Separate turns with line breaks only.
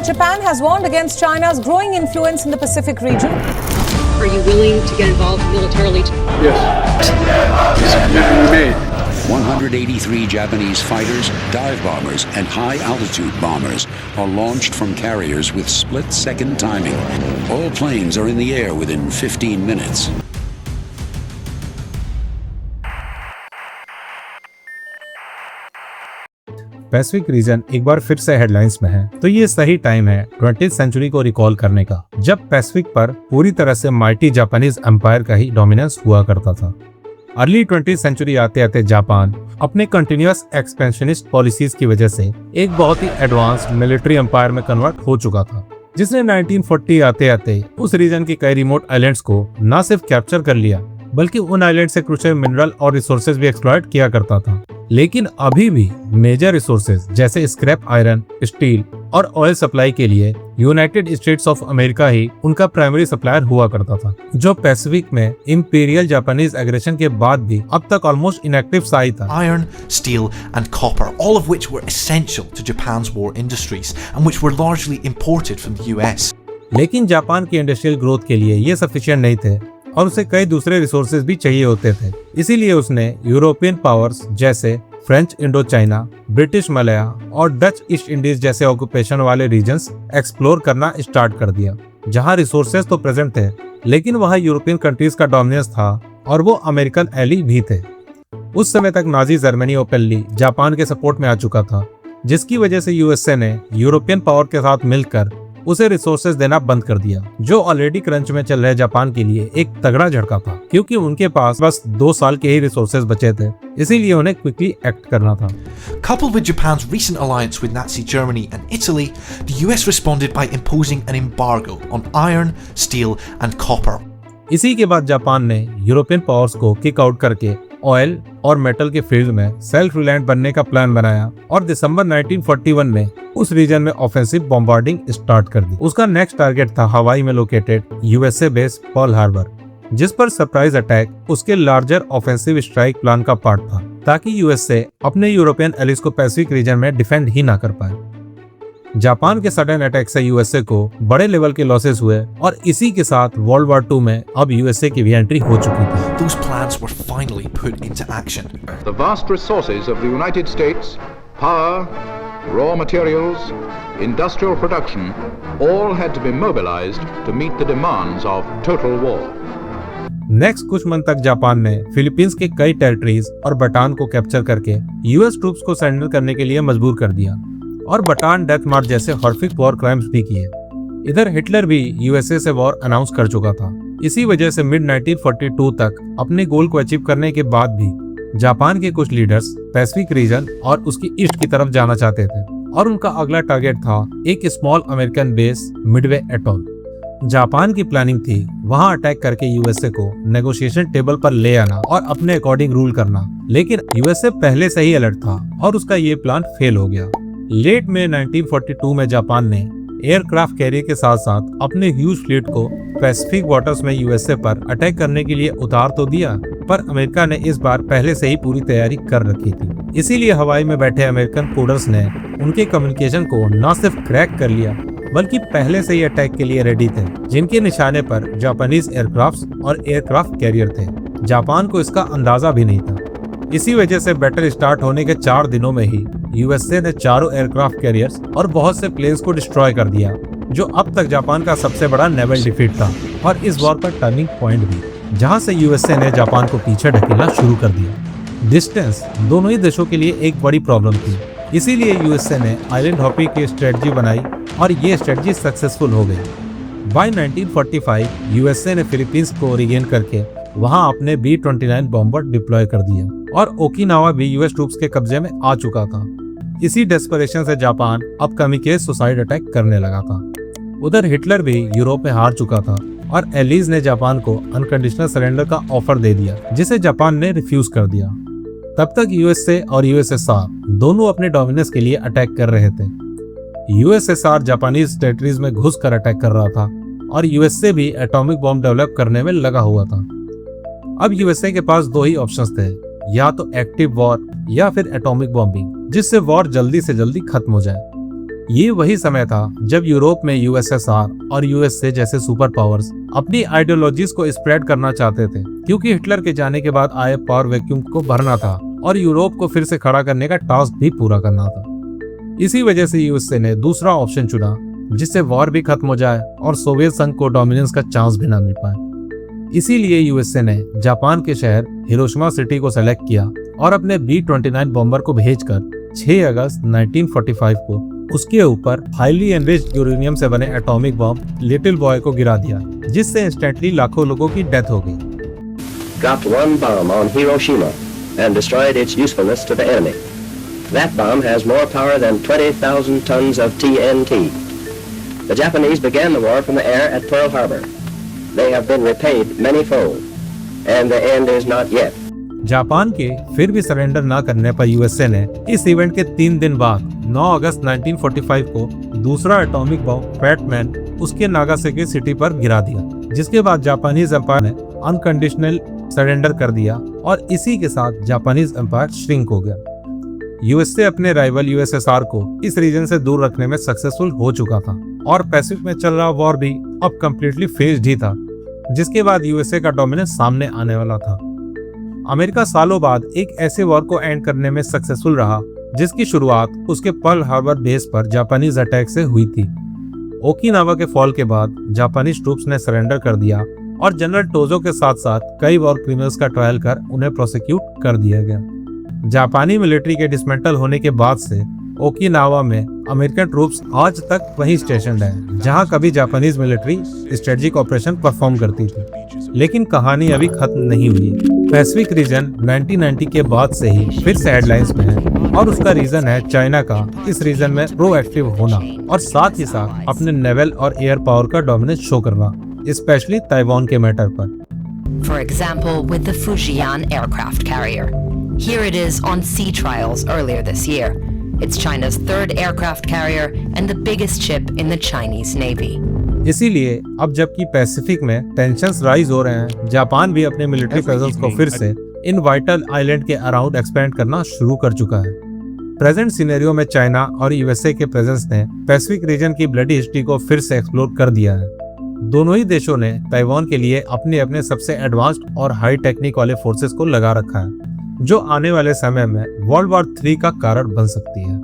Japan has warned against China's growing influence in the Pacific region.
Are you willing to get involved militarily?
Yes. It's a commitment we made.
183 Japanese fighters, dive bombers, and high-altitude bombers are launched from carriers with split-second timing. All planes are in the air within 15 minutes.
Pacific region एक बार फिर से headlines में है, तो ये सही time है 20th century को रिकॉल करने का, जब पैसिफिक पर पूरी तरह से माइटी जापानीज एम्पायर का ही डोमिनेंस हुआ करता था। अर्ली 20th सेंचुरी आते आते जापान अपने कंटिन्यूअस एक्सपेंशनिस्ट पॉलिसीज की वजह से एक बहुत ही एडवांस्ड मिलिट्री एम्पायर में कन्वर्ट हो चुका था, जिसने 1940 आते आते उस रीजन के कई रिमोट आइलैंड्स को न सिर्फ कैप्चर कर लिया, बल्कि उन आइलैंड से क्रूशियल मिनरल और रिसोर्सेज भी एक्सप्लॉइट किया करता था। लेकिन अभी भी मेजर रिसोर्सेज जैसे स्क्रैप आयरन, स्टील और ऑयल सप्लाई के लिए यूनाइटेड स्टेट्स ऑफ अमेरिका ही उनका प्राइमरी सप्लायर हुआ करता था, जो पैसिफिक में इंपीरियल जापानीज एग्रेशन के बाद भी अब तक ऑलमोस्ट इनएक्टिव सा ही था।
Iron, steel and copper, all of which were essential to Japan's war industries and which were largely imported from the US.
लेकिन जापान की इंडस्ट्रियल ग्रोथ के लिए ये सफिशिएंट नहीं थे और उसे कई दूसरे रिसोर्सेज भी चाहिए होते थे। इसीलिए उसने यूरोपियन पावर्स जैसे फ्रेंच इंडो चाइना, ब्रिटिश मलया और डच ईस्ट इंडीज जैसे ऑक्यूपेशन वाले रीजन्स एक्सप्लोर करना स्टार्ट कर दिया, जहां रिसोर्सेज तो प्रेजेंट थे, लेकिन वहां यूरोपियन कंट्रीज का डोमिनेंस था और वो अमेरिकन एली भी थे। उस समय तक नाजी जर्मनी ओपनली जापान के सपोर्ट में आ चुका था, जिसकी वजह से यूएसए ने यूरोपियन पावर के साथ मिलकर उसे रिसोर्सेज देना बंद कर दिया, जो ऑलरेडी क्रंच में चल रहे जापान के लिए एक तगड़ा झटका था, क्योंकि उनके पास बस 2 साल के ही रिसोर्सेज बचे थे, इसीलिए उन्हें क्विकली एक्ट करना था।
Coupled with Japan's recent alliance with Nazi Germany and Italy, the US responded by imposing an embargo on iron, steel and copper.
इसी के बाद जापान ने यूरोपियन पावर्स को किक आउट करके ऑयल और मेटल के फील्ड में सेल्फ रिलायंट बनने का प्लान बनाया और दिसंबर 1941 में उस रीजन में ऑफेंसिव बॉम्बार्डिंग स्टार्ट कर दी। उसका नेक्स्ट टारगेट था हवाई में located USA base Pearl Harbor, जिस पर सरप्राइज अटैक उसके लार्जर ऑफेंसिव स्ट्राइक प्लान का पार्ट था, ताकि यूएसए अपने यूरोपियन एलिस को पैसिफिक रीजन में डिफेंड ही ना कर पाए। जापान के सडन अटैक से यूएसए को बड़े लेवल के लॉसेस हुए और इसी के साथ वर्ल्ड वॉर 2 में अब यूएसए की भी एंट्री हो चुकी थी।
Those plans were finally put into action.
The vast resources of the United States, power, raw materials, industrial production, all had to be mobilized to meet the demands of total war.
Next कुछ month तक Japan ने Philippines के कई territories और बटान को capture करके US troops को surrender करने के लिए मजबूर कर दिया और बटान डेथ मार्च जैसे हॉर्फिक वॉर क्राइम्स भी किए। इधर हिटलर भी यूएसए से वॉर अनाउंस कर चुका था। इसी वजह से मिड 1942 तक अपने गोल को अचीव करने के बाद भी जापान के कुछ लीडर्स पैसिफिक रीजन और उसकी ईस्ट की तरफ जाना चाहते थे और उनका अगला टारगेट था एक small American base Midway atoll. Japan की प्लानिंग थी वहां अटैक करके यूएसए को नेगोशिएशन टेबल पर ले आना और अपने अकॉर्डिंग रूल करना, लेकिन यूएसए पहले से ही अलर्ट था और उसका ये प्लान फेल हो गया। लेट में 1942 में जापान ने एयरक्राफ्ट कैरियर के साथ साथ अपने ह्यूज फ्लीट को पैसिफिक वाटर्स में यूएसए पर अटैक करने के लिए उतार तो दिया, पर अमेरिका ने इस बार पहले से ही पूरी तैयारी कर रखी थी। इसीलिए हवाई में बैठे अमेरिकन कोडर्स ने उनके कम्युनिकेशन को न सिर्फ क्रैक कर लिया, बल्कि पहले से ही अटैक के लिए रेडी थे, जिनके निशाने पर जापानीज एयरक्राफ्ट और एयरक्राफ्ट कैरियर थे। जापान को इसका अंदाजा भी नहीं था। इसी वजह से बैटल स्टार्ट होने के 4 दिनों में ही यूएसए ने चारों एयरक्राफ्ट कैरियर्स और बहुत से प्लेन्स को डिस्ट्रॉय कर दिया, जो अब तक जापान का सबसे बड़ा नेवल डिफीट था और इस वॉर का टर्निंग पॉइंट भी, जहां से यूएसए ने जापान को पीछे ढकेलना शुरू कर दिया। डिस्टेंस दोनों ही देशों के लिए एक बड़ी प्रॉब्लम थी, इसीलिए यूएसए ने आइलैंड हॉपिंग की स्ट्रेटजी बनाई और ये स्ट्रेटजी सक्सेसफुल हो गई। बाय 1945 यूएसए ने फिलीपींस को रिगेन करके वहां अपने B-29 बॉम्बर डिप्लॉय कर दिया और ओकिनावा भी यूएस ट्रूप्स के कब्जे में आ चुका था। इसी डेस्परेशन से जापान अब कामिकाज़े सुसाइड अटैक करने लगा था। उधर हिटलर भी यूरोप में हार चुका था और एलीज ने जापान को अनकंडीशनल सरेंडर का ऑफर दे दिया, जिसे जापान ने रिफ्यूज कर दिया। तब तक यूएसए और यूएसएसआर दोनों अपने डोमिनेंस के लिए अटैक कर रहे थे। यूएसएसआर जापानीज टेरिटरीज में घुसकर अटैक कर रहा था और यूएसए भी एटॉमिक बॉम्ब डेवलप करने में लगा हुआ था। अब यूएसए के पास 2 ही ऑप्शंस थे, या तो एक्टिव वॉर या फिर एटॉमिक बॉम्बिंग, जिससे वॉर जल्दी से जल्दी खत्म हो जाए। ये वही समय था जब यूरोप में यूएसएसआर और यूएसए जैसे सुपर पावर्स अपनी आइडियोलॉजीज को स्प्रेड करना चाहते थे, क्योंकि हिटलर के जाने के बाद आए पावर वैक्यूम को भरना था और यूरोप को फिर से खड़ा करने का टास्क भी पूरा करना था। इसी वजह से यूएसए ने दूसरा ऑप्शन चुना, जिससे वॉर भी खत्म हो जाए और सोवियत संघ को डोमिनेंस का चांस भी ना मिल पाए। इसीलिए यूएसए ने जापान के शहर हिरोशिमा सिटी को सेलेक्ट किया और अपने B-29 बॉम्बर को भेजकर 6 अगस्त 1945 को उसके ऊपर हाईली एनरिच्ड यूरेनियम से बने एटॉमिक बॉम्ब लिटिल बॉय को गिरा दिया, जिससे इंस्टेंटली लाखों लोगों की डेथ हो गई।
Dropped one bomb on Hiroshima and destroyed its usefulness to the enemy. That bomb has more power than 20,000 tons of TNT. The Japanese began the war from the air at Pearl Harbor. They have been repaid manyfold, and the end is not yet.
Japan के फिर भी surrender ना करने पर USA ने इस event के 3 दिन बाद 9 अगस्त 1945 को दूसरा एटॉमिक बॉम्ब फैटमैन उसके नागासाकी सिटी पर गिरा दिया, जिसके बाद जापानीज एम्पायर ने अनकंडीशनल सरेंडर कर दिया और इसी के साथ जापानीज एम्पायर श्रिंक हो गया। यूएसए अपने राइवल यूएसएसआर को इस रीजन से दूर रखने में सक्सेसफुल हो चुका था और पैसिफिक में चल रहा वॉर भी अब कम्प्लीटली फेज्ड ही था, जिसके बाद यूएसए का डोमिनेंस सामने आने वाला था। अमेरिका सालों बाद एक ऐसे वॉर को एंड करने में सक्सेसफुल रहा जिसकी शुरुआत उसके पर्ल हार्बर बेस पर जापानीज अटैक से हुई थी। ओकिनावा के फॉल के बाद जापानीज ट्रूप्स ने सरेंडर कर दिया और जनरल टोजो के साथ साथ कई वॉर क्रिमिनल्स का ट्रायल कर उन्हें प्रोसिक्यूट कर दिया गया। जापानी मिलिट्री के डिसमेंटल होने के बाद से ओकिनावा में अमेरिकन ट्रूप्स आज तक वही स्टेशनड है जहां कभी Japanese military strategic operation perform करती थी। लेकिन कहानी अभी खत्म नहीं हुई। पैसिफिक रीजन 1990 के बाद से ही फिर से हेडलाइंस में है और उसका रीजन है चाइना का इस रीजन में प्रोएक्टिव होना और साथ ही साथ अपने नेवल और एयर पावर का डोमिनेंस शो करना, स्पेशली ताइवान के मैटर पर।
For example, with the Fujian aircraft carrier. Here it is on sea trials earlier this year. It's China's third aircraft carrier and the biggest ship in the Chinese Navy.
इसीलिए अब जबकि Pacific में tensions rise हो रहे हैं, Japan भी अपने military presence को फिर से इन वाइटल आइलैंड के अराउंड एक्सपेंड करना शुरू कर चुका है। प्रेजेंट सिनेरियो में चाइना और यूएसए के प्रेजेंस ने पैसिफिक रीजन की ब्लडी हिस्ट्री को फिर से एक्सप्लोर कर दिया है। दोनों ही देशों ने ताइवान के लिए अपने अपने सबसे एडवांस्ड और हाई टेक्निक वाले फोर्सेस को लगा रखा है, जो आने वाले समय में वर्ल्ड वॉर 3 का कारण बन सकती है।